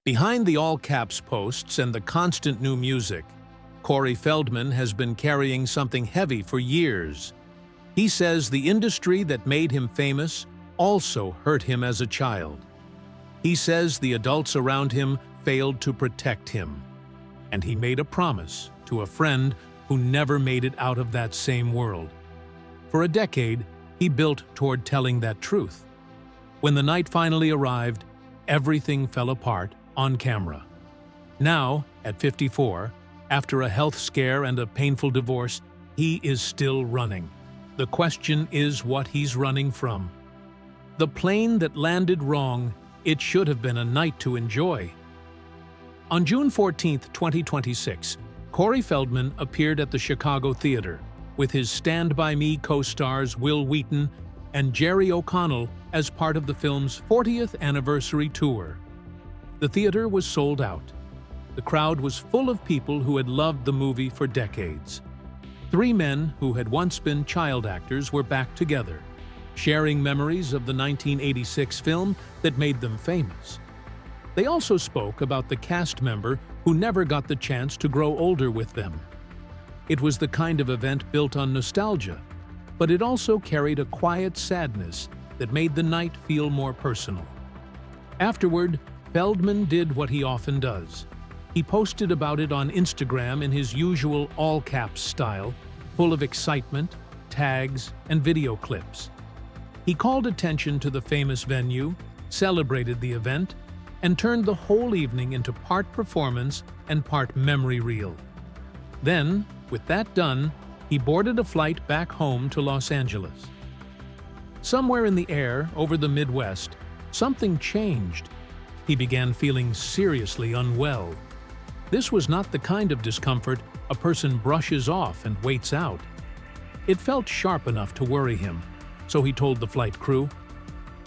Behind the all-caps posts and the constant new music, Corey Feldman has been carrying something heavy for years. He says the industry that made him famous also hurt him as a child. He says the adults around him failed to protect him. And he made a promise to a friend who never made it out of that same world. For a decade, he built toward telling that truth. When the night finally arrived, everything fell apart on camera. Now, at 54, after a health scare and a painful divorce, he is still running. The question is what he's running from. The plane that landed wrong, it should have been a night to enjoy. On June 14, 2026, Corey Feldman appeared at the Chicago Theater with his Stand By Me co-stars Will Wheaton and Jerry O'Connell as part of the film's 40th anniversary tour. The theater was sold out. The crowd was full of people who had loved the movie for decades. Three men who had once been child actors were back together, sharing memories of the 1986 film that made them famous. They also spoke about the cast member who never got the chance to grow older with them. It was the kind of event built on nostalgia, but it also carried a quiet sadness that made the night feel more personal. Afterward, Feldman did what he often does. He posted about it on Instagram in his usual all-caps style, full of excitement, tags, and video clips. He called attention to the famous venue, celebrated the event, and turned the whole evening into part performance and part memory reel. Then, with that done, he boarded a flight back home to Los Angeles. Somewhere in the air over the Midwest, something changed. He began feeling seriously unwell. This was not the kind of discomfort a person brushes off and waits out. It felt sharp enough to worry him, so he told the flight crew.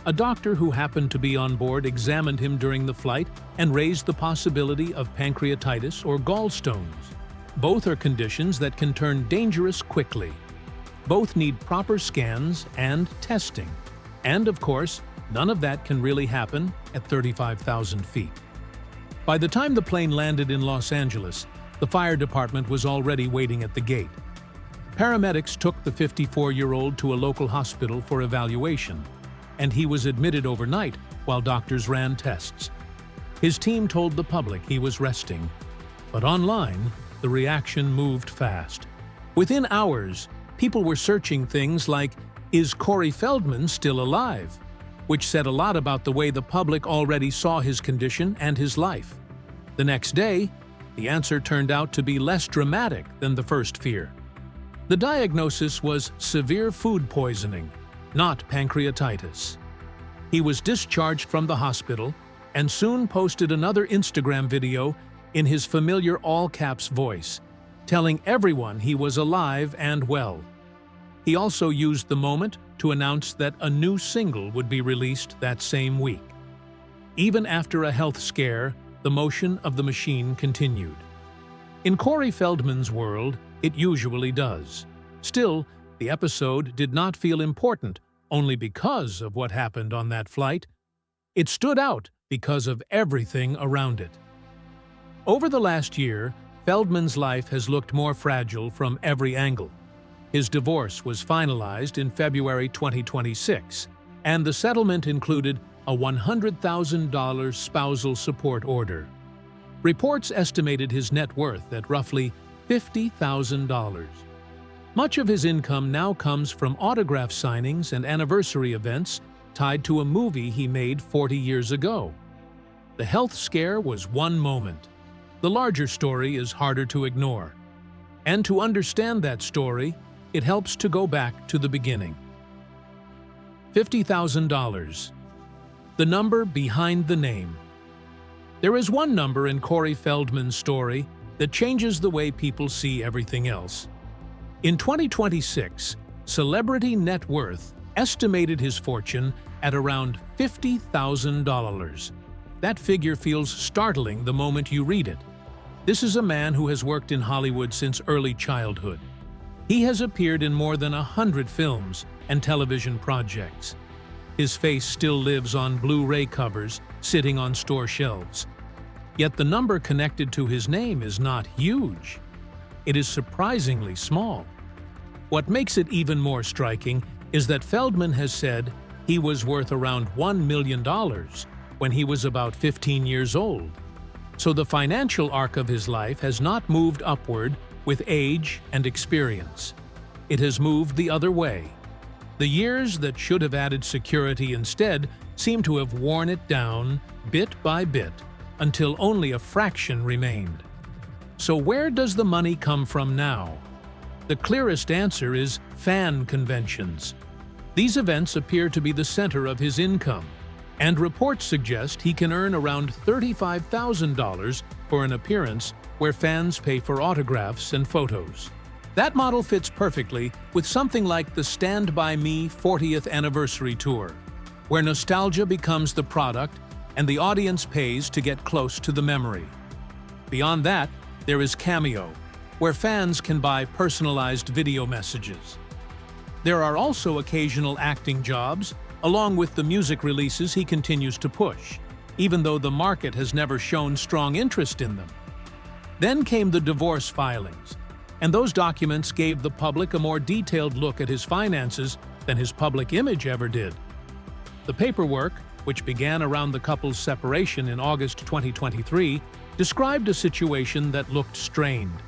A doctor who happened to be on board examined him during the flight and raised the possibility of pancreatitis or gallstones. Both are conditions that can turn dangerous quickly. Both need proper scans and testing. And of course, none of that can really happen at 35,000 feet. By the time the plane landed in Los Angeles, the fire department was already waiting at the gate. Paramedics took the 54-year-old to a local hospital for evaluation, and he was admitted overnight while doctors ran tests. His team told the public he was resting, but online, the reaction moved fast. Within hours, people were searching things like, "Is Corey Feldman still alive?" which said a lot about the way the public already saw his condition and his life. The next day, the answer turned out to be less dramatic than the first fear. The diagnosis was severe food poisoning, not pancreatitis. He was discharged from the hospital and soon posted another Instagram video in his familiar all-caps voice, telling everyone he was alive and well. He also used the moment to announce that a new single would be released that same week. Even after a health scare, the motion of the machine continued. In Corey Feldman's world, it usually does. Still, the episode did not feel important only because of what happened on that flight. It stood out because of everything around it. Over the last year, Feldman's life has looked more fragile from every angle. His divorce was finalized in February 2026, and the settlement included a $100,000 spousal support order. Reports estimated his net worth at roughly $50,000. Much of his income now comes from autograph signings and anniversary events tied to a movie he made 40 years ago. The health scare was one moment. The larger story is harder to ignore. And to understand that story, it helps to go back to the beginning. $50,000. The number behind the name. There is one number in Corey Feldman's story that changes the way people see everything else. In 2026, Celebrity Net Worth estimated his fortune at around $50,000. That figure feels startling the moment you read it. This is a man who has worked in Hollywood since early childhood. He has appeared in more than 100 films and television projects. His face still lives on Blu-ray covers, sitting on store shelves. Yet the number connected to his name is not huge. It is surprisingly small. What makes it even more striking is that Feldman has said he was worth around $1 million when he was about 15 years old. So the financial arc of his life has not moved upward with age and experience. It has moved the other way. The years that should have added security instead seem to have worn it down bit by bit until only a fraction remained. So where does the money come from now? The clearest answer is fan conventions. These events appear to be the center of his income, and reports suggest he can earn around $35,000 for an appearance where fans pay for autographs and photos. That model fits perfectly with something like the Stand By Me 40th Anniversary Tour, where nostalgia becomes the product and the audience pays to get close to the memory. Beyond that, there is Cameo, where fans can buy personalized video messages. There are also occasional acting jobs, along with the music releases he continues to push, even though the market has never shown strong interest in them. Then came the divorce filings, and those documents gave the public a more detailed look at his finances than his public image ever did. The paperwork, which began around the couple's separation in August 2023, described a situation that looked strained.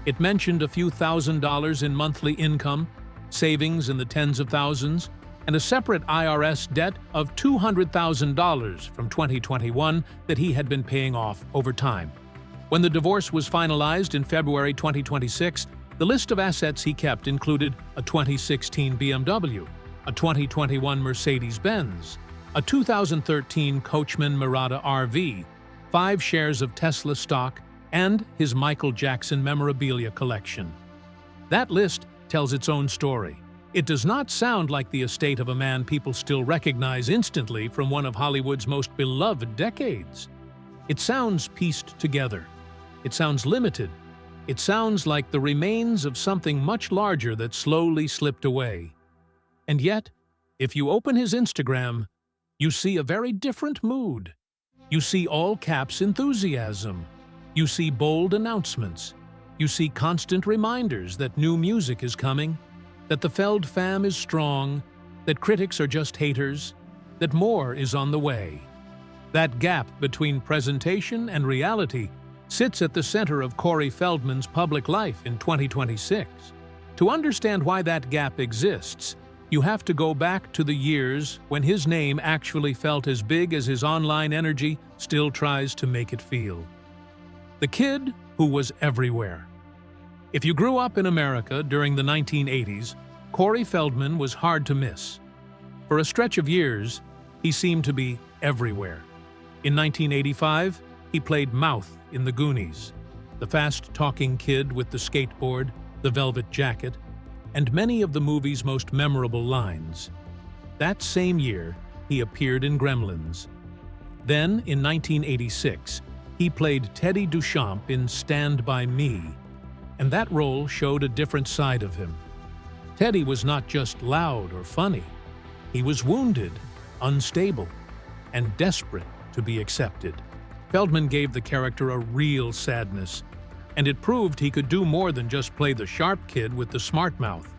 It mentioned a few $1,000s in monthly income, savings in the tens of thousands, and a separate IRS debt of $200,000 from 2021 that he had been paying off over time. When the divorce was finalized in February 2026, the list of assets he kept included a 2016 BMW, a 2021 Mercedes-Benz, a 2013 Coachman Murata RV, 5 shares of Tesla stock, and his Michael Jackson memorabilia collection. That list tells its own story. It does not sound like the estate of a man people still recognize instantly from one of Hollywood's most beloved decades. It sounds pieced together. It sounds limited. It sounds like the remains of something much larger that slowly slipped away. And yet, if you open his Instagram, you see a very different mood. You see all-caps enthusiasm. You see bold announcements. You see constant reminders that new music is coming, that the Feld fam is strong, that critics are just haters, that more is on the way. That gap between presentation and reality sits at the center of Corey Feldman's public life in 2026. To understand why that gap exists, you have to go back to the years when his name actually felt as big as his online energy still tries to make it feel. The kid who was everywhere. If you grew up in America during the 1980s, Corey Feldman was hard to miss. For a stretch of years, he seemed to be everywhere. In 1985, he played Mouth in The Goonies, the fast-talking kid with the skateboard, the velvet jacket, and many of the movie's most memorable lines. That same year, he appeared in Gremlins. Then, in 1986, he played Teddy Duchamp in Stand By Me, and that role showed a different side of him. Teddy was not just loud or funny. He was wounded, unstable, and desperate to be accepted. Feldman gave the character a real sadness, and it proved he could do more than just play the sharp kid with the smart mouth.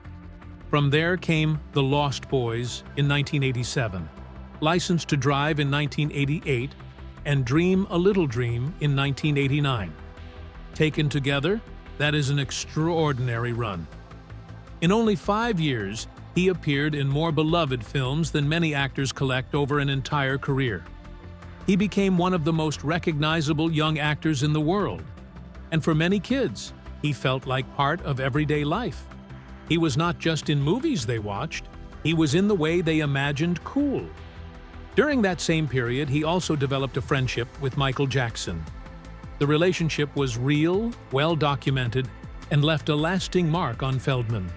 From there came The Lost Boys in 1987, License to Drive in 1988, and Dream a Little Dream in 1989. Taken together, that is an extraordinary run. In only 5 years, he appeared in more beloved films than many actors collect over an entire career. He became one of the most recognizable young actors in the world. And for many kids, he felt like part of everyday life. He was not just in movies they watched, he was in the way they imagined cool. During that same period, he also developed a friendship with Michael Jackson. The relationship was real, well-documented, and left a lasting mark on Feldman.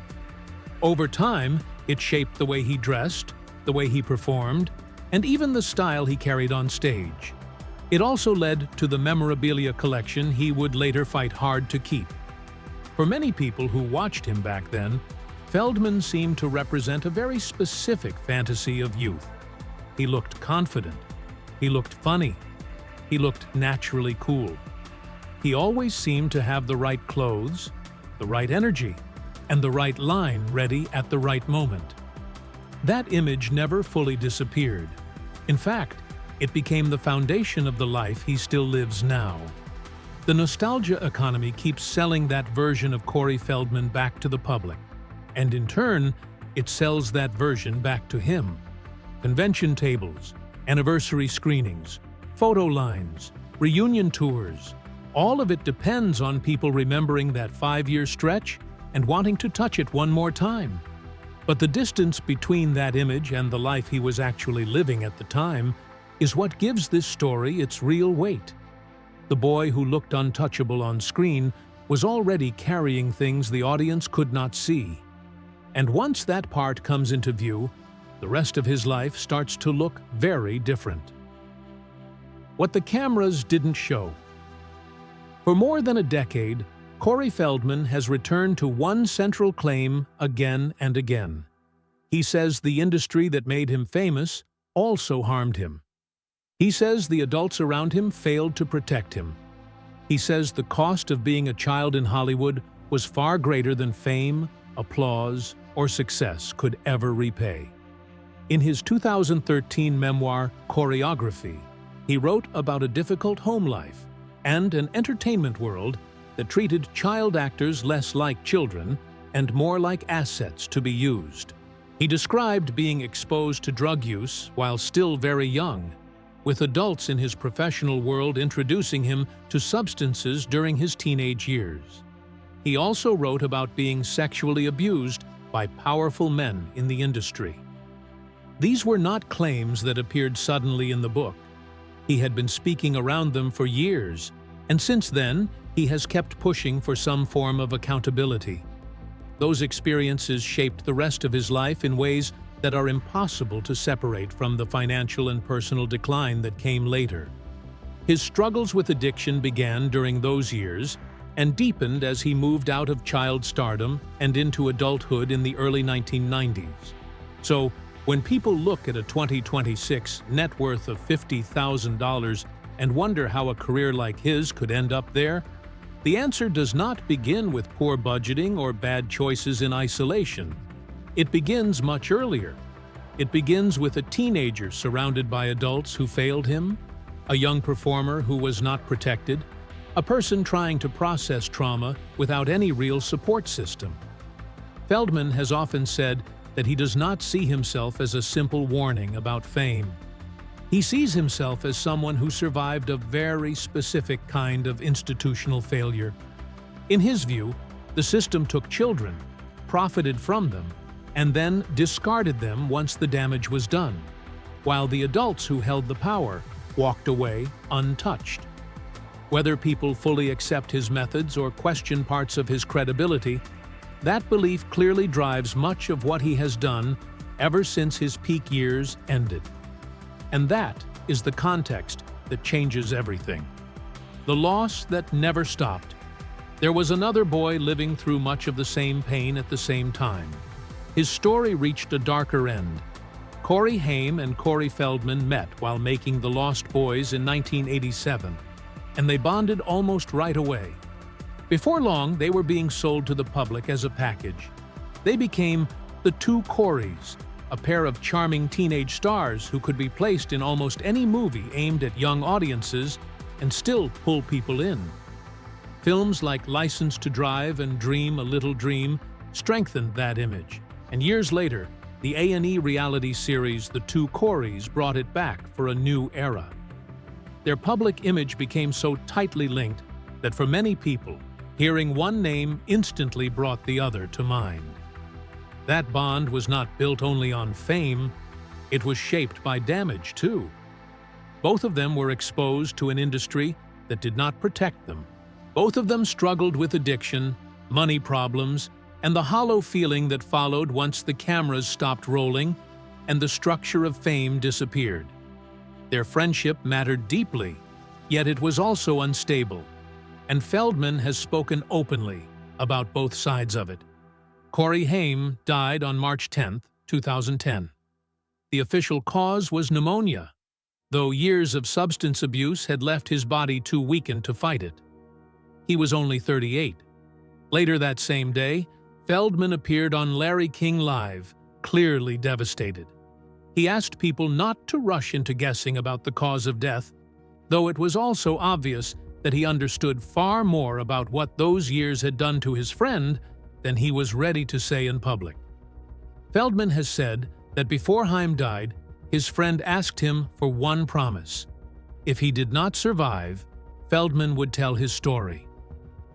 Over time, it shaped the way he dressed, the way he performed, and even the style he carried on stage. It also led to the memorabilia collection he would later fight hard to keep. For many people who watched him back then, Feldman seemed to represent a very specific fantasy of youth. He looked confident. He looked funny. he looked naturally cool. He always seemed to have the right clothes, the right energy, and the right line ready at the right moment. That image never fully disappeared. In fact, it became the foundation of the life he still lives now. The nostalgia economy keeps selling that version of Corey Feldman back to the public, and in turn, it sells that version back to him. Convention tables, anniversary screenings, photo lines, reunion tours, all of it depends on people remembering that 5-year stretch and wanting to touch it one more time. But the distance between that image and the life he was actually living at the time is what gives this story its real weight. The boy who looked untouchable on screen was already carrying things the audience could not see. And once that part comes into view, the rest of his life starts to look very different. What the cameras didn't show. For more than a decade, Corey Feldman has returned to one central claim again and again. He says the industry that made him famous also harmed him. He says the adults around him failed to protect him. He says the cost of being a child in Hollywood was far greater than fame, applause, or success could ever repay. In his 2013 memoir, Choreography, he wrote about a difficult home life and an entertainment world that treated child actors less like children and more like assets to be used. He described being exposed to drug use while still very young, with adults in his professional world introducing him to substances during his teenage years. He also wrote about being sexually abused by powerful men in the industry. These were not claims that appeared suddenly in the book. He had been speaking around them for years, and since then, he has kept pushing for some form of accountability. Those experiences shaped the rest of his life in ways that are impossible to separate from the financial and personal decline that came later. His struggles with addiction began during those years and deepened as he moved out of child stardom and into adulthood in the early 1990s. So, when people look at a 2026 net worth of $50,000 and wonder how a career like his could end up there, the answer does not begin with poor budgeting or bad choices in isolation. It begins much earlier. It begins with a teenager surrounded by adults who failed him, a young performer who was not protected, a person trying to process trauma without any real support system. Feldman has often said that he does not see himself as a simple warning about fame. He sees himself as someone who survived a very specific kind of institutional failure. In his view, the system took children, profited from them, and then discarded them once the damage was done, while the adults who held the power walked away untouched. Whether people fully accept his methods or question parts of his credibility, that belief clearly drives much of what he has done ever since his peak years ended. And that is the context that changes everything. The loss that never stopped. There was another boy living through much of the same pain at the same time. His story reached a darker end. Corey Haim and Corey Feldman met while making The Lost Boys in 1987, and they bonded almost right away. Before long, they were being sold to the public as a package. They became the two Coreys, a pair of charming teenage stars who could be placed in almost any movie aimed at young audiences and still pull people in. Films like License to Drive and Dream a Little Dream strengthened that image, and years later, the A&E reality series The Two Coreys brought it back for a new era. Their public image became so tightly linked that for many people, hearing one name instantly brought the other to mind. That bond was not built only on fame, it was shaped by damage too. Both of them were exposed to an industry that did not protect them. Both of them struggled with addiction, money problems, and the hollow feeling that followed once the cameras stopped rolling and the structure of fame disappeared. Their friendship mattered deeply, yet it was also unstable, and Feldman has spoken openly about both sides of it. Corey Haim died on March 10, 2010. The official cause was pneumonia. though years of substance abuse had left his body too weakened to fight it. He was only 38. Later that same day, Feldman appeared on Larry King Live, clearly devastated. He asked people not to rush into guessing about the cause of death, though it was also obvious that he understood far more about what those years had done to his friend than he was ready to say in public. Feldman has said that before Haim died, his friend asked him for one promise. If he did not survive, Feldman would tell his story.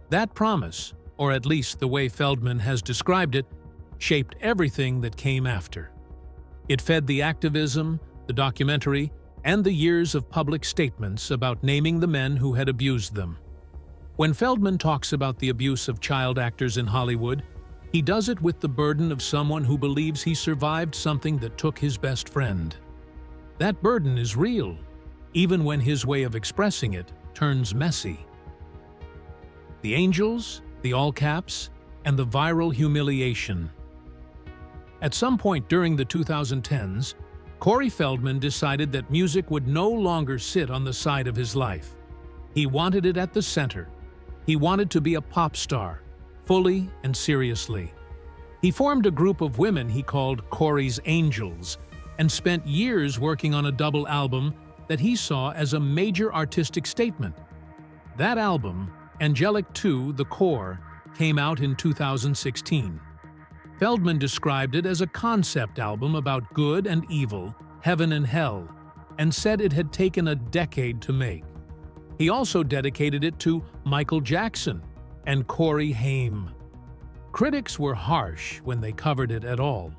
That promise, or at least the way Feldman has described it, shaped everything that came after. It fed the activism, the documentary, and the years of public statements about naming the men who had abused them. When Feldman talks about the abuse of child actors in Hollywood, he does it with the burden of someone who believes he survived something that took his best friend. That burden is real, even when his way of expressing it turns messy. The angels, the all caps, and the viral humiliation. At some point during the 2010s, Corey Feldman decided that music would no longer sit on the side of his life. He wanted it at the center. He wanted to be a pop star, fully and seriously. He formed a group of women he called Corey's Angels and spent years working on a double album that he saw as a major artistic statement. That album, Angelic 2: The Core, came out in 2016. Feldman described it as a concept album about good and evil, heaven and hell, and said it had taken a decade to make. He also dedicated it to Michael Jackson and Corey Haim. Critics were harsh when they covered it at all.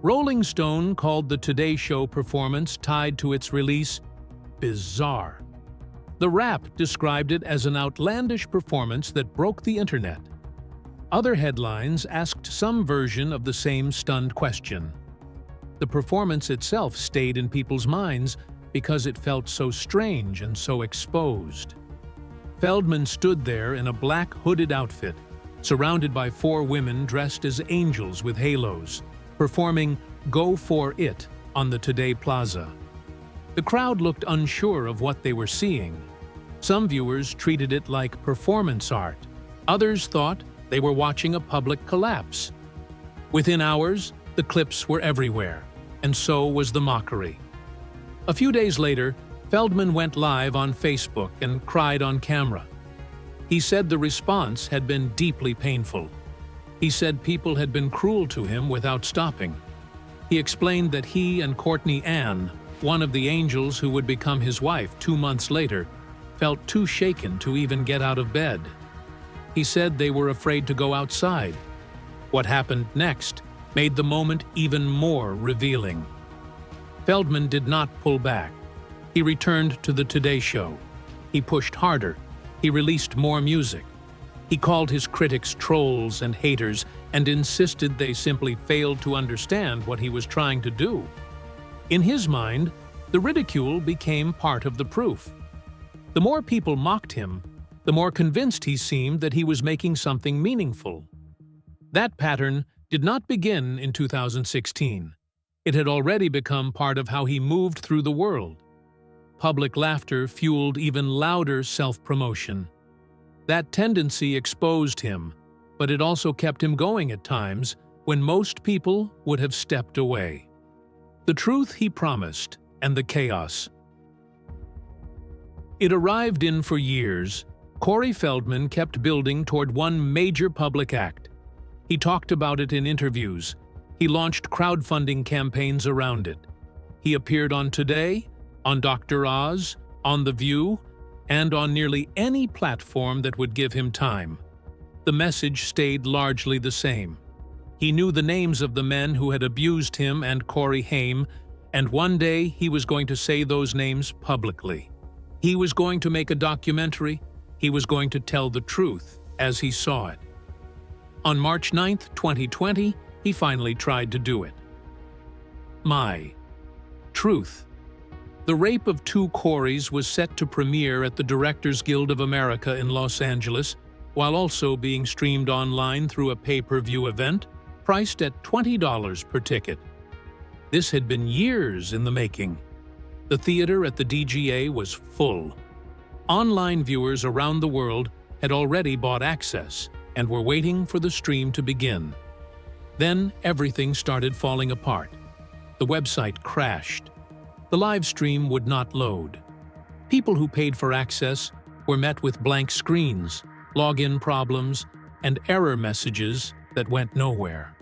Rolling Stone called the Today Show performance tied to its release bizarre. The Wrap described it as an outlandish performance that broke the internet. Other headlines asked some version of the same stunned question. The performance itself stayed in people's minds because it felt so strange and so exposed. Feldman stood there in a black hooded outfit, surrounded by 4 women dressed as angels with halos, performing Go For It on the Today Plaza. The crowd looked unsure of what they were seeing. Some viewers treated it like performance art. Others thought they were watching a public collapse. Within hours, the clips were everywhere, and so was the mockery. A few days later, Feldman went live on Facebook and cried on camera. He said the response had been deeply painful. He said people had been cruel to him without stopping. He explained that he and Courtney Ann, one of the angels who would become his wife 2 months later, felt too shaken to even get out of bed. He said they were afraid to go outside. What happened next made the moment even more revealing. Feldman did not pull back. He returned to the Today Show. He pushed harder. He released more music. He called his critics trolls and haters and insisted they simply failed to understand what he was trying to do. In his mind, the ridicule became part of the proof. The more people mocked him, the more convinced he seemed that he was making something meaningful. That pattern did not begin in 2016. It had already become part of how he moved through the world. Public laughter fueled even louder self-promotion. That tendency exposed him, but it also kept him going at times when most people would have stepped away. The truth he promised, and the chaos. It arrived in for years. Corey Feldman kept building toward one major public act. He talked about it in interviews. He launched crowdfunding campaigns around it. He appeared on Today, on Dr. Oz, on The View, and on nearly any platform that would give him time. The message stayed largely the same. He knew the names of the men who had abused him and Corey Haim, and one day he was going to say those names publicly. He was going to make a documentary. He was going to tell the truth as he saw it. On March 9, 2020, he finally tried to do it. My Truth. The Rape of Two Coreys was set to premiere at the Directors Guild of America in Los Angeles, while also being streamed online through a pay-per-view event priced at $20 per ticket. This had been years in the making. The theater at the DGA was full. Online viewers around the world had already bought access and were waiting for the stream to begin. Then everything started falling apart. The website crashed. The live stream would not load. People who paid for access were met with blank screens, login problems, and error messages that went nowhere.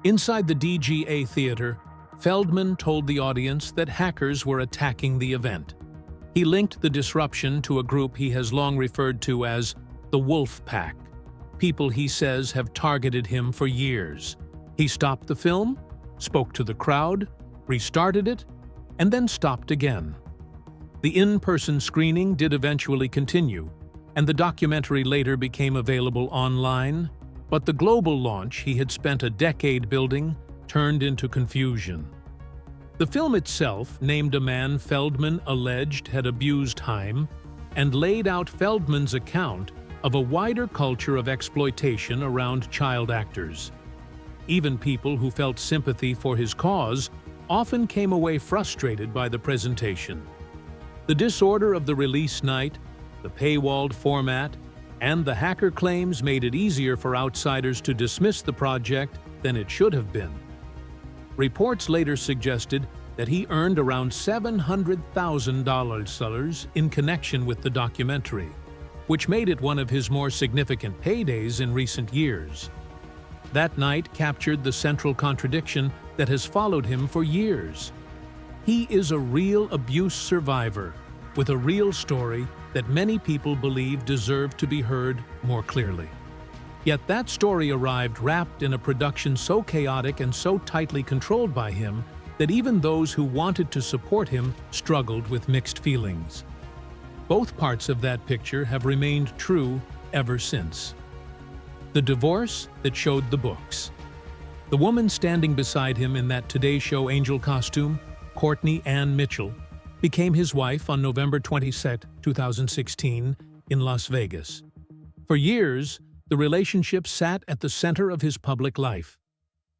Inside the DGA theater, Feldman told the audience that hackers were attacking the event. He linked the disruption to a group he has long referred to as the Wolf Pack, people he says have targeted him for years. He stopped the film, spoke to the crowd, restarted it, and then stopped again. The in-person screening did eventually continue, and the documentary later became available online, but the global launch he had spent a decade building turned into confusion. The film itself named a man Feldman alleged had abused Haim and laid out Feldman's account of a wider culture of exploitation around child actors. Even people who felt sympathy for his cause often came away frustrated by the presentation. The disorder of the release night, the paywalled format, and the hacker claims made it easier for outsiders to dismiss the project than it should have been. Reports later suggested that he earned around $700,000 in connection with the documentary, which made it one of his more significant paydays in recent years. That night captured the central contradiction that has followed him for years. He is a real abuse survivor with a real story that many people believe deserved to be heard more clearly. Yet that story arrived wrapped in a production so chaotic and so tightly controlled by him that even those who wanted to support him struggled with mixed feelings. Both parts of that picture have remained true ever since. The divorce that showed the books. The woman standing beside him in that Today Show angel costume, Courtney Ann Mitchell, became his wife on November 22, 2016, in Las Vegas. For years, the relationship sat at the center of his public life.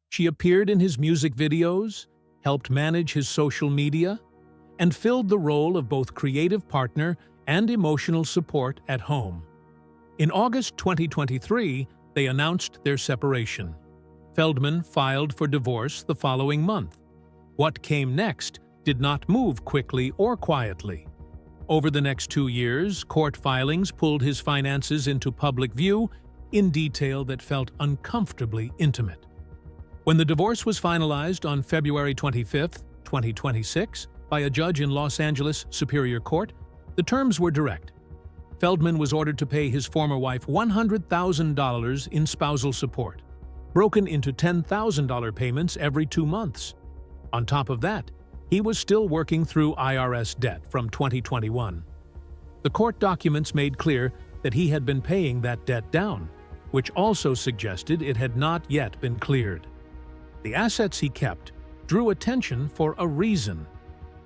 She appeared in his music videos, helped manage his social media, and filled the role of both creative partner and emotional support at home. In August 2023, they announced their separation. Feldman filed for divorce the following month. What came next did not move quickly or quietly. Over the next 2 years, court filings pulled his finances into public view in detail that felt uncomfortably intimate. When the divorce was finalized on February 25, 2026, by a judge in Los Angeles Superior Court, the terms were direct. Feldman was ordered to pay his former wife $100,000 in spousal support, broken into $10,000 payments every 2 months. On top of that, he was still working through IRS debt from 2021. The court documents made clear that he had been paying that debt down, which also suggested it had not yet been cleared. The assets he kept drew attention for a reason.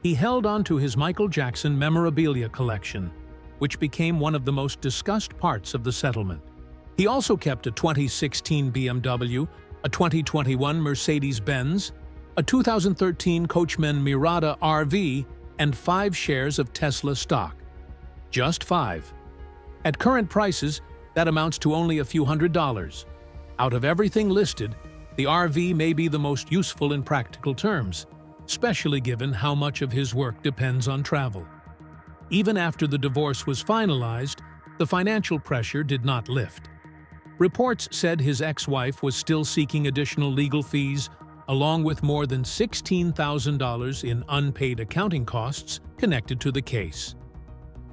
He held on to his Michael Jackson memorabilia collection, which became one of the most discussed parts of the settlement. He also kept a 2016 BMW, a 2021 Mercedes-Benz, a 2013 Coachman Mirada RV, and 5 shares of Tesla stock. Just 5. At current prices, that amounts to only a few $100s. Out of everything listed, the RV may be the most useful in practical terms, especially given how much of his work depends on travel. Even after the divorce was finalized, the financial pressure did not lift. Reports said his ex-wife was still seeking additional legal fees, along with more than $16,000 in unpaid accounting costs connected to the case.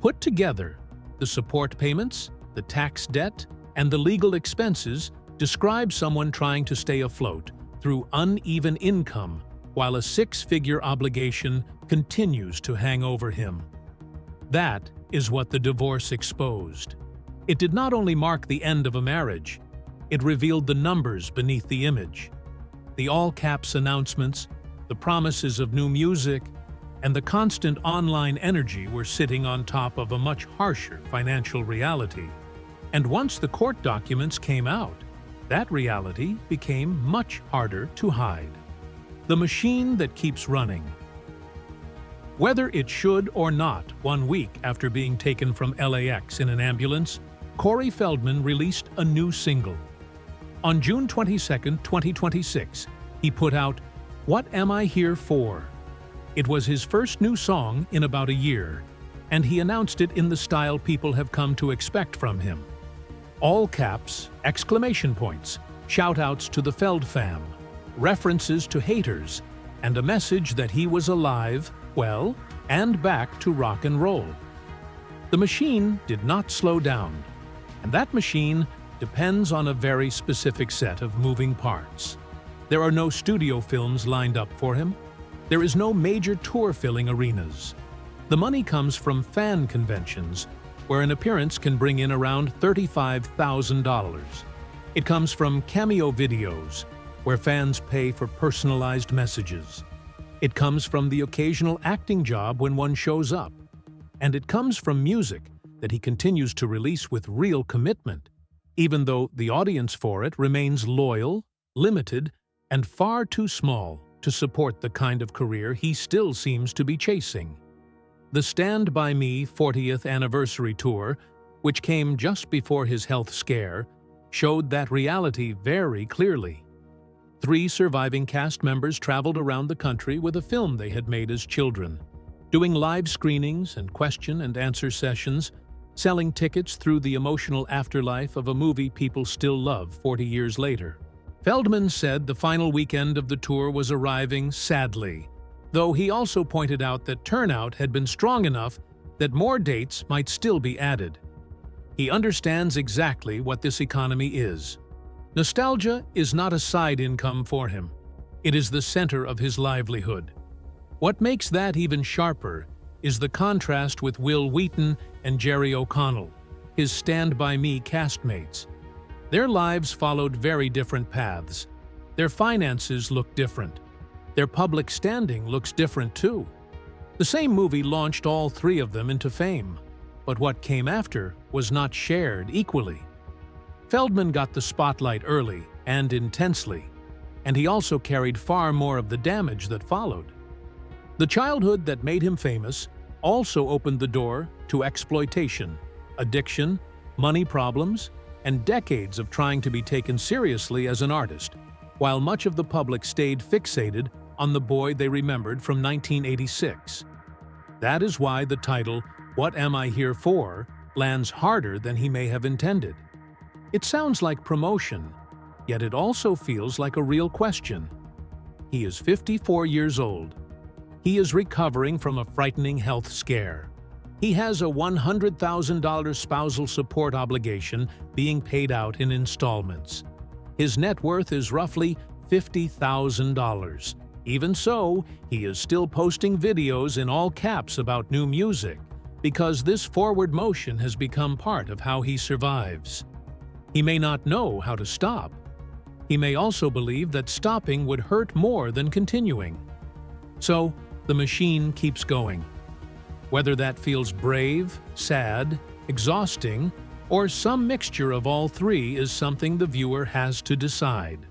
Put together, the support payments, the tax debt, and the legal expenses describe someone trying to stay afloat through uneven income while a 6-figure obligation continues to hang over him. That is what the divorce exposed. It did not only mark the end of a marriage, it revealed the numbers beneath the image. The all-caps announcements, the promises of new music, and the constant online energy were sitting on top of a much harsher financial reality. And once the court documents came out, that reality became much harder to hide. The machine that keeps running. Whether it should or not, 1 week after being taken from LAX in an ambulance, Corey Feldman released a new single. On June 22, 2026, he put out "What Am I Here For?" It was his first new song in about a year, and he announced it in the style people have come to expect from him. All caps, exclamation points, shout-outs to the Feld fam, references to haters, and a message that he was alive, well, and back to rock and roll. The machine did not slow down, and that machine depends on a very specific set of moving parts. There are no studio films lined up for him. There is no major tour filling arenas. The money comes from fan conventions, where an appearance can bring in around $35,000. It comes from cameo videos, where fans pay for personalized messages. It comes from the occasional acting job when one shows up. And it comes from music that he continues to release with real commitment, even though the audience for it remains loyal, limited, and far too small to support the kind of career he still seems to be chasing. The Stand By Me 40th Anniversary Tour, which came just before his health scare, showed that reality very clearly. 3 surviving cast members traveled around the country with a film they had made as children, doing live screenings and question-and-answer sessions, selling tickets through the emotional afterlife of a movie people still love 40 years later. Feldman said the final weekend of the tour was arriving sadly, though he also pointed out that turnout had been strong enough that more dates might still be added. He understands exactly what this economy is. Nostalgia is not a side income for him. It is the center of his livelihood. What makes that even sharper is the contrast with Will Wheaton and Jerry O'Connell, his Stand By Me castmates. Their lives followed very different paths. Their finances look different. Their public standing looks different too. The same movie launched all 3 of them into fame, but what came after was not shared equally. Feldman got the spotlight early and intensely, and he also carried far more of the damage that followed. The childhood that made him famous also opened the door to exploitation, addiction, money problems, and decades of trying to be taken seriously as an artist, while much of the public stayed fixated on the boy they remembered from 1986. That is why the title, "What Am I Here For?" lands harder than he may have intended. It sounds like promotion, yet it also feels like a real question. He is 54 years old. He is recovering from a frightening health scare. He has a $100,000 spousal support obligation being paid out in installments. His net worth is roughly $50,000. Even so, he is still posting videos in all caps about new music, because this forward motion has become part of how he survives. He may not know how to stop. He may also believe that stopping would hurt more than continuing. So, the machine keeps going. Whether that feels brave, sad, exhausting, or some mixture of all 3 is something the viewer has to decide.